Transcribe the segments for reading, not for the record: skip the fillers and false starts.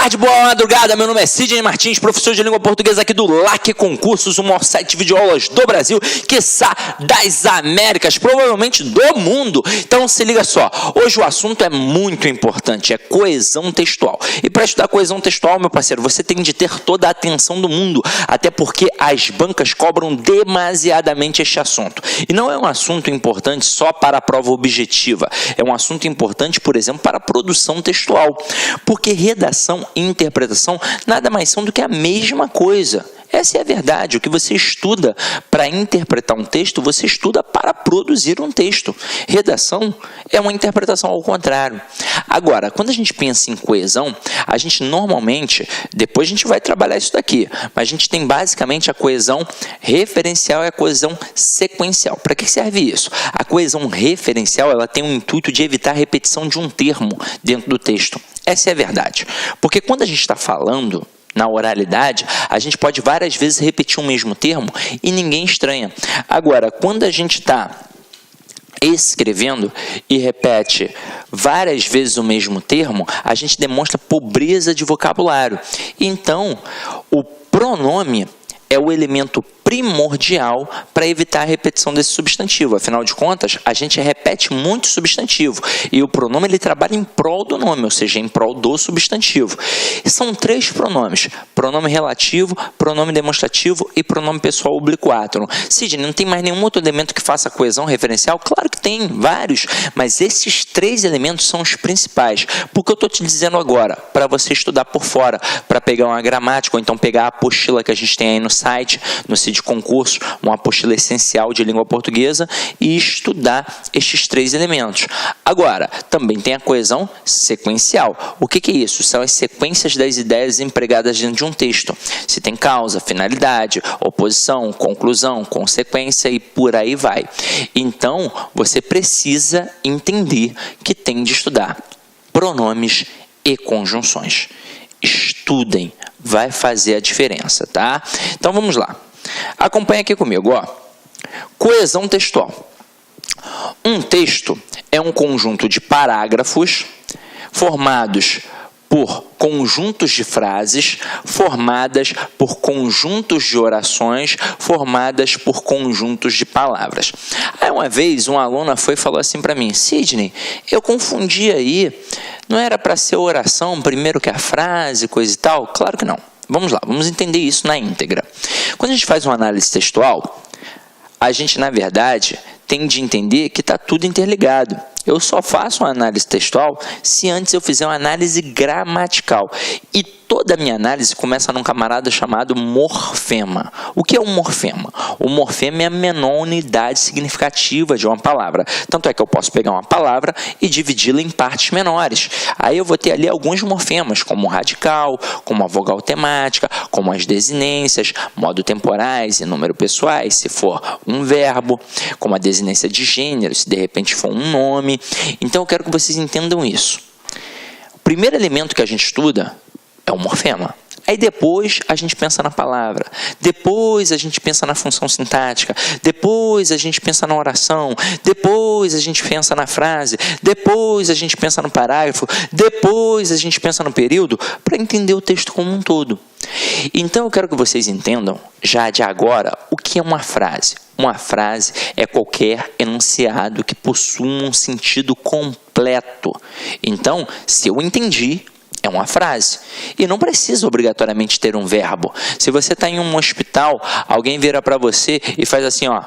tarde, boa madrugada, meu nome é Sidney Martins, professor de língua portuguesa aqui do LAC Concursos, o maior site de videoaulas do Brasil, quiçá das Américas, provavelmente do mundo. Então se liga só, hoje o assunto é muito importante, é coesão textual. E para estudar coesão textual, meu parceiro, você tem de ter toda a atenção do mundo, até porque as bancas cobram demasiadamente este assunto. E não é um assunto importante só para a prova objetiva, é um assunto importante, por exemplo, para a produção textual, porque redação e interpretação nada mais são do que a mesma coisa. Essa é a verdade. O que você estuda para interpretar um texto, você estuda para produzir um texto. Redação é uma interpretação ao contrário. Agora, quando a gente pensa em coesão, a gente normalmente, depois a gente vai trabalhar isso daqui, mas a gente tem basicamente a coesão referencial e a coesão sequencial. Para que serve isso? A coesão referencial, ela tem o intuito de evitar a repetição de um termo dentro do texto. Essa é a verdade. Porque quando a gente está falando na oralidade, a gente pode várias vezes repetir o mesmo termo e ninguém estranha. Agora, quando a gente está escrevendo e repete várias vezes o mesmo termo, a gente demonstra pobreza de vocabulário. Então, o pronome é o elemento primordial para evitar a repetição desse substantivo. Afinal de contas, a gente repete muito substantivo e o pronome ele trabalha em prol do nome, ou seja, em prol do substantivo. E são 3 pronomes: pronome relativo, pronome demonstrativo e pronome pessoal oblíquo átono. Sidney, não tem mais nenhum outro elemento que faça coesão referencial? Claro que tem, vários, mas esses 3 elementos são os principais. Porque eu estou te dizendo agora, para você estudar por fora, para pegar uma gramática, ou então pegar a apostila que a gente tem aí no site, no site de concurso, uma apostila essencial de língua portuguesa, e estudar estes 3 elementos. Agora, também tem a coesão sequencial. O que é isso? São as sequências das ideias empregadas dentro de um texto. Se tem causa, finalidade, oposição, conclusão, consequência e por aí vai. Então, você precisa entender que tem de estudar pronomes e conjunções. Estudem, vai fazer a diferença, tá? Então, vamos lá. Acompanha aqui comigo, ó. Coesão textual. Um texto é um conjunto de parágrafos formados por conjuntos de frases, formadas por conjuntos de orações, formadas por conjuntos de palavras. Aí uma vez uma aluna foi e falou assim para mim: Sidney, eu confundi aí, não era para ser oração primeiro que a frase, coisa e tal? Claro que não. Vamos lá, vamos entender isso na íntegra. Quando a gente faz uma análise textual, a gente, na verdade, tem de entender que está tudo interligado. Eu só faço uma análise textual se antes eu fizer uma análise gramatical. E toda a minha análise começa num camarada chamado morfema. O que é um morfema? O morfema é a menor unidade significativa de uma palavra. Tanto é que eu posso pegar uma palavra e dividi-la em partes menores. Aí eu vou ter ali alguns morfemas, como o radical, como a vogal temática, como as desinências, modo temporais e número pessoais, se for um verbo, como a desinência de gênero, se de repente for um nome. Então eu quero que vocês entendam isso. O primeiro elemento que a gente estuda é o morfema. Aí depois a gente pensa na palavra, depois a gente pensa na função sintática, depois a gente pensa na oração, depois a gente pensa na frase, depois a gente pensa no parágrafo, depois a gente pensa no período, para entender o texto como um todo. Então eu quero que vocês entendam, já de agora, o que é uma frase. Uma frase é qualquer enunciado que possua um sentido completo. Então, se eu entendi, é uma frase. E não precisa obrigatoriamente ter um verbo. Se você está em um hospital, alguém vira para você e faz assim, ó,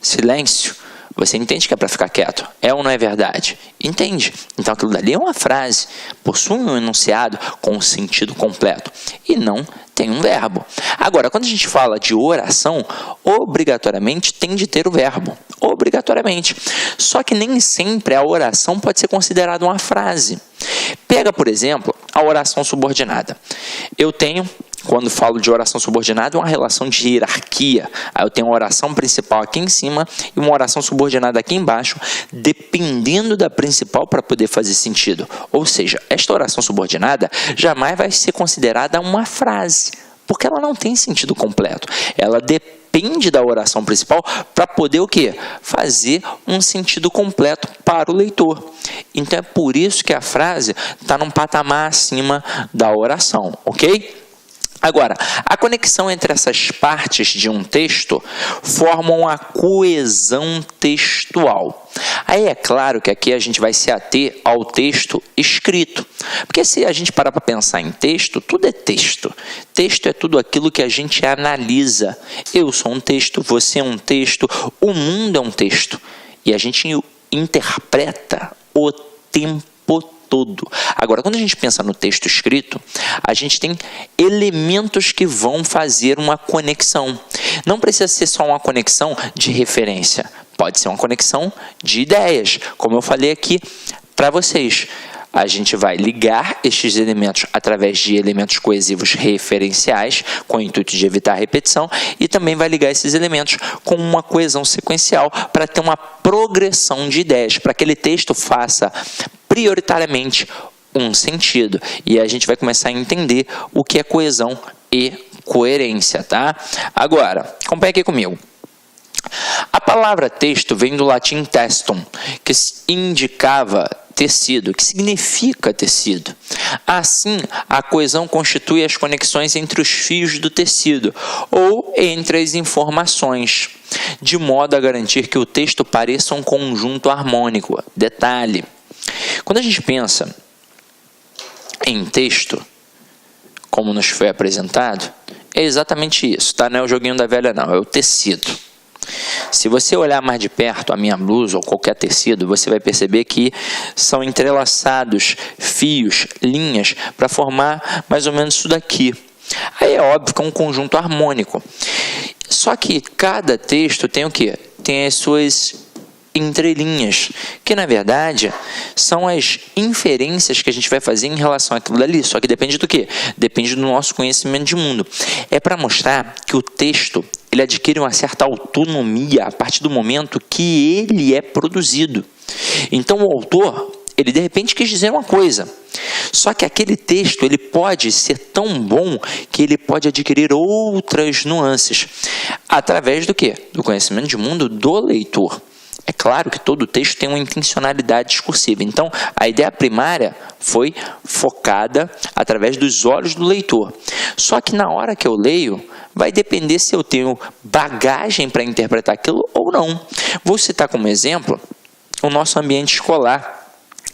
silêncio. Você entende que é para ficar quieto? É ou não é verdade? Entende? Então aquilo dali é uma frase. Possui um enunciado com um sentido completo. E não tem um verbo. Agora, quando a gente fala de oração, obrigatoriamente tem de ter o verbo. Obrigatoriamente. Só que nem sempre a oração pode ser considerada uma frase. Pega, por exemplo, a oração subordinada. Eu tenho, quando falo de oração subordinada, uma relação de hierarquia. Aí eu tenho uma oração principal aqui em cima e uma oração subordinada aqui embaixo, dependendo da principal para poder fazer sentido. Ou seja, esta oração subordinada jamais vai ser considerada uma frase. Porque ela não tem sentido completo. Ela depende da oração principal para poder o quê? Fazer um sentido completo para o leitor. Então é por isso que a frase está num patamar acima da oração, ok? Agora, a conexão entre essas partes de um texto formam a coesão textual. Aí é claro que aqui a gente vai se ater ao texto escrito, porque se a gente parar para pensar em texto, tudo é texto. Texto é tudo aquilo que a gente analisa. Eu sou um texto, você é um texto, o mundo é um texto. E a gente interpreta o tempo todo. Agora, quando a gente pensa no texto escrito, a gente tem elementos que vão fazer uma conexão. Não precisa ser só uma conexão de referência. Pode ser uma conexão de ideias, como eu falei aqui para vocês. A gente vai ligar estes elementos através de elementos coesivos referenciais, com o intuito de evitar repetição, e também vai ligar esses elementos com uma coesão sequencial para ter uma progressão de ideias, para que aquele texto faça prioritariamente um sentido. E a gente vai começar a entender o que é coesão e coerência, tá? Agora, acompanha aqui comigo. A palavra texto vem do latim testum, que indicava tecido, que significa tecido. Assim, a coesão constitui as conexões entre os fios do tecido ou entre as informações, de modo a garantir que o texto pareça um conjunto harmônico. Detalhe: quando a gente pensa em texto, como nos foi apresentado, é exatamente isso, tá? Não é o joguinho da velha, não, é o tecido. Se você olhar mais de perto a minha blusa ou qualquer tecido, você vai perceber que são entrelaçados fios, linhas, para formar mais ou menos isso daqui. Aí é óbvio que é um conjunto harmônico. Só que cada texto tem o quê? Tem as suas entrelinhas, que na verdade são as inferências que a gente vai fazer em relação àquilo dali, só que depende do quê? Depende do nosso conhecimento de mundo. É para mostrar que o texto ele adquire uma certa autonomia a partir do momento que ele é produzido. Então o autor, ele de repente quis dizer uma coisa, só que aquele texto ele pode ser tão bom que ele pode adquirir outras nuances, através do quê? Do conhecimento de mundo do leitor. É claro que todo texto tem uma intencionalidade discursiva. Então, a ideia primária foi focada através dos olhos do leitor. Só que na hora que eu leio, vai depender se eu tenho bagagem para interpretar aquilo ou não. Vou citar como exemplo o nosso ambiente escolar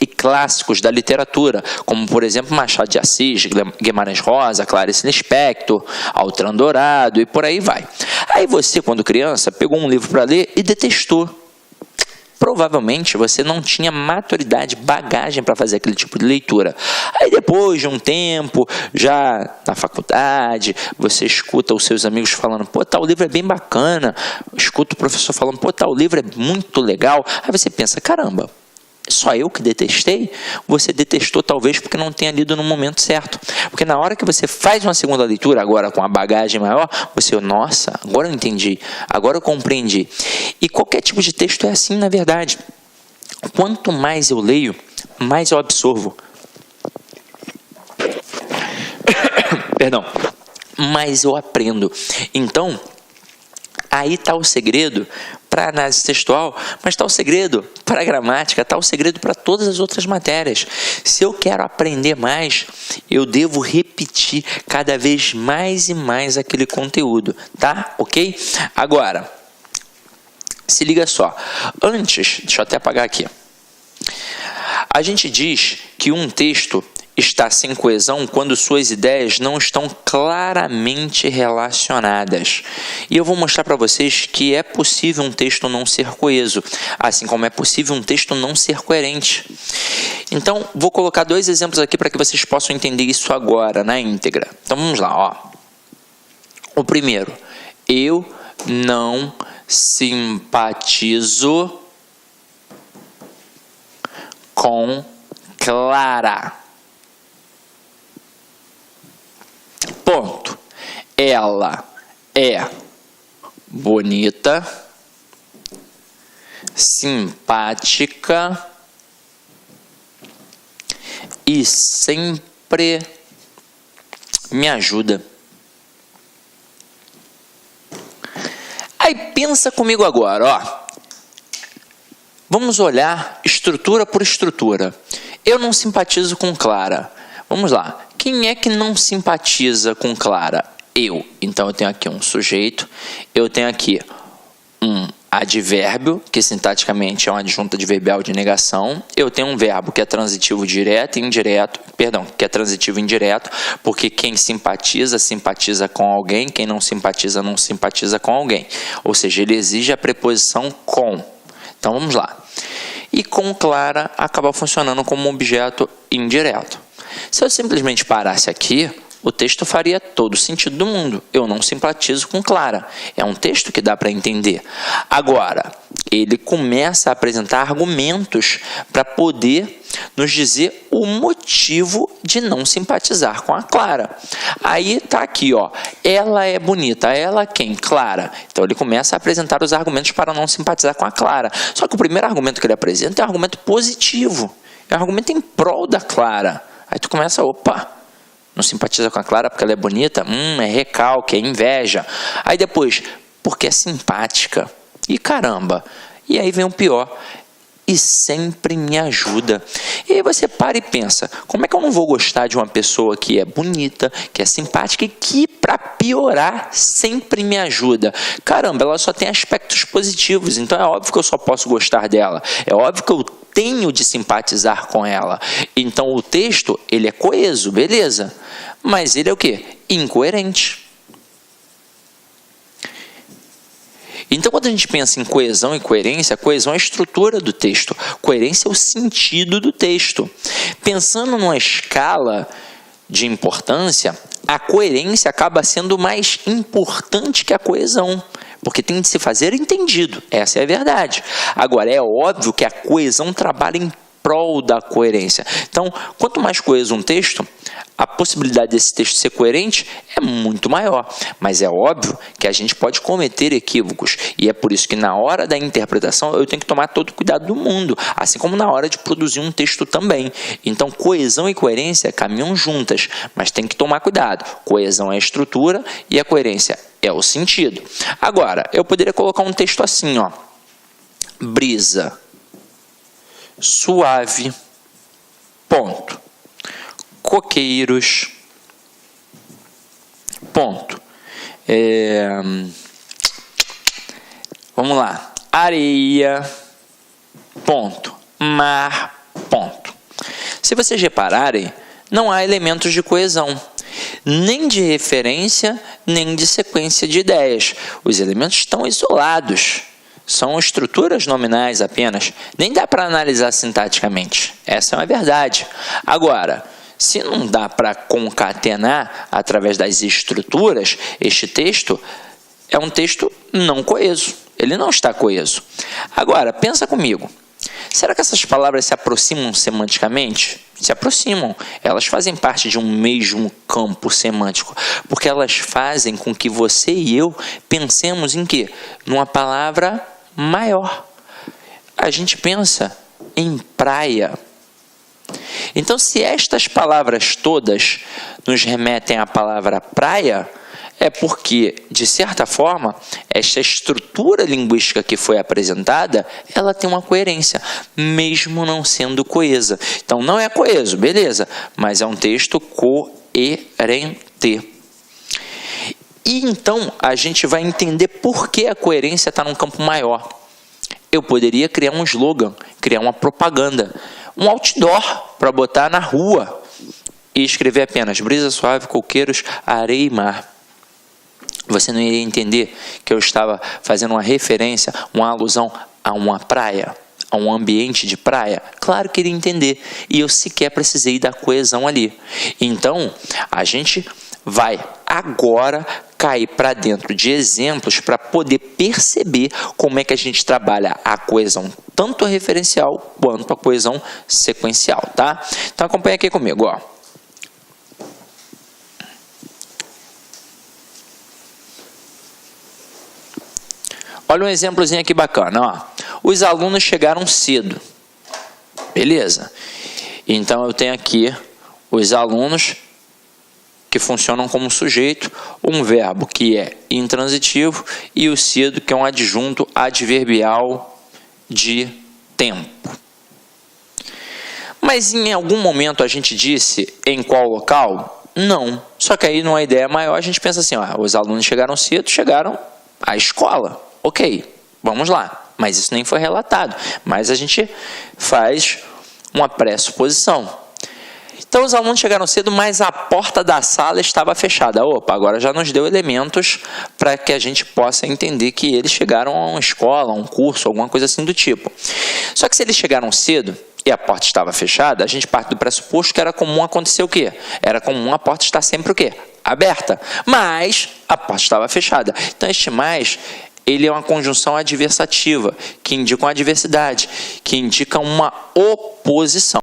e clássicos da literatura, como, por exemplo, Machado de Assis, Guimarães Rosa, Clarice Lispector, Altran Dourado e por aí vai. Aí você, quando criança, pegou um livro para ler e detestou. Provavelmente você não tinha maturidade, bagagem para fazer aquele tipo de leitura. Aí depois de um tempo, já na faculdade, você escuta os seus amigos falando, pô, tal livro é bem bacana. Escuta o professor falando, pô, tal livro é muito legal. Aí você pensa, caramba, só eu que detestei? Você detestou talvez porque não tenha lido no momento certo. Porque na hora que você faz uma segunda leitura, agora com a bagagem maior, você, nossa, agora eu entendi, agora eu compreendi. E qualquer tipo de texto é assim, na verdade. Quanto mais eu leio, mais eu absorvo. Perdão. Mais eu aprendo. Então, aí está o segredo para a análise textual, mas está o segredo para a gramática, está o segredo para todas as outras matérias. Se eu quero aprender mais, eu devo repetir cada vez mais e mais aquele conteúdo, tá? Ok? Agora, se liga só. Antes, deixa eu até apagar aqui. A gente diz que um texto está sem coesão quando suas ideias não estão claramente relacionadas. E eu vou mostrar para vocês que é possível um texto não ser coeso, assim como é possível um texto não ser coerente. Então, vou colocar 2 exemplos aqui para que vocês possam entender isso agora, na íntegra. Então, vamos lá, ó. O primeiro, eu não simpatizo com Clara. Ponto. Ela é bonita, simpática e sempre me ajuda. Aí pensa comigo agora, ó. Vamos olhar estrutura por estrutura. Eu não simpatizo com Clara. Vamos lá. Quem é que não simpatiza com Clara? Eu. Então eu tenho aqui um sujeito, eu tenho aqui um advérbio, que sintaticamente é uma adjunta adverbial de negação. Eu tenho um verbo que é transitivo direto e indireto, que é transitivo indireto, porque quem simpatiza, simpatiza com alguém, quem não simpatiza, não simpatiza com alguém. Ou seja, ele exige a preposição com. Então vamos lá. E com Clara acaba funcionando como um objeto indireto. Se eu simplesmente parasse aqui, o texto faria todo o sentido do mundo. Eu não simpatizo com Clara. É um texto que dá para entender. Agora, ele começa a apresentar argumentos para poder nos dizer o motivo de não simpatizar com a Clara. Aí tá aqui, ó. Ela é bonita. Ela quem? Clara. Então ele começa a apresentar os argumentos para não simpatizar com a Clara. Só que o primeiro argumento que ele apresenta é um argumento positivo. É um argumento em prol da Clara. Aí tu começa, opa, não simpatiza com a Clara porque ela é bonita? É recalque, é inveja. Aí depois, porque é simpática. E caramba. E aí vem o pior. E sempre me ajuda. E aí você para e pensa, como é que eu não vou gostar de uma pessoa que é bonita, que é simpática e que, para piorar, sempre me ajuda? Caramba, ela só tem aspectos positivos, então é óbvio que eu só posso gostar dela. É óbvio que eu tenho de simpatizar com ela. Então o texto, ele é coeso, beleza. Mas ele é o quê? Incoerente. Então, quando a gente pensa em coesão e coerência, coesão é a estrutura do texto, coerência é o sentido do texto. Pensando numa escala de importância, a coerência acaba sendo mais importante que a coesão, porque tem de se fazer entendido, essa é a verdade. Agora, é óbvio que a coesão trabalha em prol da coerência. Então, quanto mais coeso um texto, a possibilidade desse texto ser coerente é muito maior. Mas é óbvio que a gente pode cometer equívocos. E é por isso que na hora da interpretação eu tenho que tomar todo o cuidado do mundo. Assim como na hora de produzir um texto também. Então coesão e coerência caminham juntas. Mas tem que tomar cuidado. Coesão é a estrutura e a coerência é o sentido. Agora, eu poderia colocar um texto assim, ó. Brisa suave, ponto. Coqueiros, ponto. Vamos lá. Areia, ponto. Mar, ponto. Se vocês repararem, não há elementos de coesão, nem de referência, nem de sequência de ideias. Os elementos estão isolados. São estruturas nominais apenas. Nem dá para analisar sintaticamente. Essa é uma verdade. Agora, se não dá para concatenar através das estruturas, este texto é um texto não coeso. Ele não está coeso. Agora, pensa comigo. Será que essas palavras se aproximam semanticamente? Se aproximam. Elas fazem parte de um mesmo campo semântico. Porque elas fazem com que você e eu pensemos em quê? Numa palavra maior. A gente pensa em praia. Então, se estas palavras todas nos remetem à palavra praia, é porque, de certa forma, esta estrutura linguística que foi apresentada, ela tem uma coerência, mesmo não sendo coesa. Então, não é coeso, beleza, mas é um texto coerente. E então, a gente vai entender por que a coerência está num campo maior. Eu poderia criar um slogan, criar uma propaganda, um outdoor para botar na rua e escrever apenas brisa suave, coqueiros, areia e mar. Você não iria entender que eu estava fazendo uma referência, uma alusão a uma praia, a um ambiente de praia? Claro que iria entender. E eu sequer precisei da coesão ali. Então, a gente vai agora cair para dentro de exemplos para poder perceber como é que a gente trabalha a coesão, tanto a referencial quanto a coesão sequencial, tá? Então acompanha aqui comigo, ó. Olha um exemplozinho aqui bacana, ó. Os alunos chegaram cedo. Beleza? Então eu tenho aqui os alunos que funcionam como sujeito, um verbo que é intransitivo e o sido, que é um adjunto adverbial de tempo. Mas em algum momento a gente disse em qual local? Não. Só que aí numa ideia maior a gente pensa assim, ó, os alunos chegaram cedo, chegaram à escola. Ok, vamos lá. Mas isso nem foi relatado. Mas a gente faz uma pressuposição. Então, os alunos chegaram cedo, mas a porta da sala estava fechada. Opa, agora já nos deu elementos para que a gente possa entender que eles chegaram a uma escola, a um curso, alguma coisa assim do tipo. Só que se eles chegaram cedo e a porta estava fechada, a gente parte do pressuposto que era comum acontecer o quê? Era comum a porta estar sempre o quê? Aberta. Mas a porta estava fechada. Então, este mais, ele é uma conjunção adversativa, que indica uma adversidade, que indica uma oposição.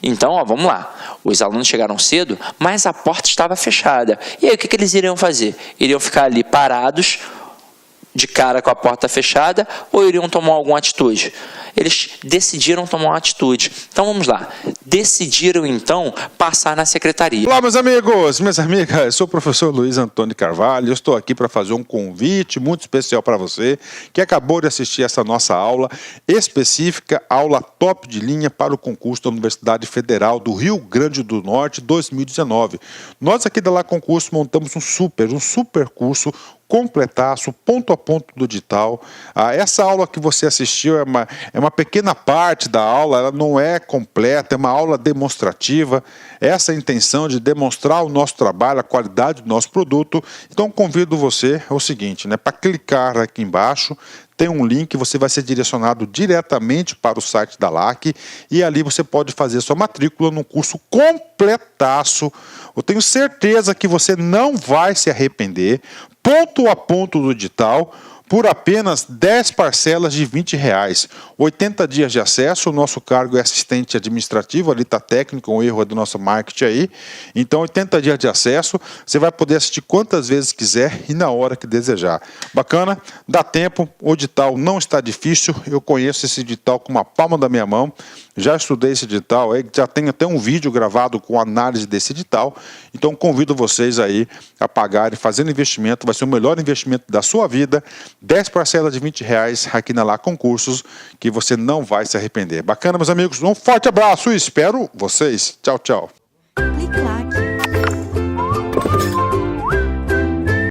Então, ó, vamos lá. Os alunos chegaram cedo, mas a porta estava fechada. E aí, o que eles iriam fazer? Iriam ficar ali parados, de cara com a porta fechada, ou iriam tomar alguma atitude? Eles decidiram tomar uma atitude. Então, vamos lá. Decidiram, então, passar na secretaria. Olá, meus amigos, minhas amigas. Eu sou o professor Luiz Antônio Carvalho. Eu estou aqui para fazer um convite muito especial para você que acabou de assistir essa nossa aula específica, aula top de linha para o concurso da Universidade Federal do Rio Grande do Norte 2019. Nós aqui da Lá Concurso montamos um super curso completaço, ponto a ponto do digital. Essa aula que você assistiu é uma pequena parte da aula, ela não é completa, é uma aula demonstrativa. Essa é a intenção de demonstrar o nosso trabalho, a qualidade do nosso produto. Então convido você ao seguinte, para clicar aqui embaixo, tem um link, você vai ser direcionado diretamente para o site da LAC e ali você pode fazer sua matrícula num curso completaço. Eu tenho certeza que você não vai se arrepender, ponto a ponto do digital, por apenas 10 parcelas de R$20. 80 dias de acesso, o nosso cargo é assistente administrativo, ali está técnico, um erro do nosso marketing aí. Então, 80 dias de acesso, você vai poder assistir quantas vezes quiser e na hora que desejar. Bacana? Dá tempo, o edital não está difícil, eu conheço esse edital com uma palma da minha mão, já estudei esse edital, já tenho até um vídeo gravado com análise desse edital, então convido vocês aí a pagarem, fazendo investimento, vai ser o melhor investimento da sua vida, 10 parcelas de R$20 aqui na Lá Concursos, que você não vai se arrepender. Bacana, meus amigos? Um forte abraço e espero vocês. Tchau, tchau.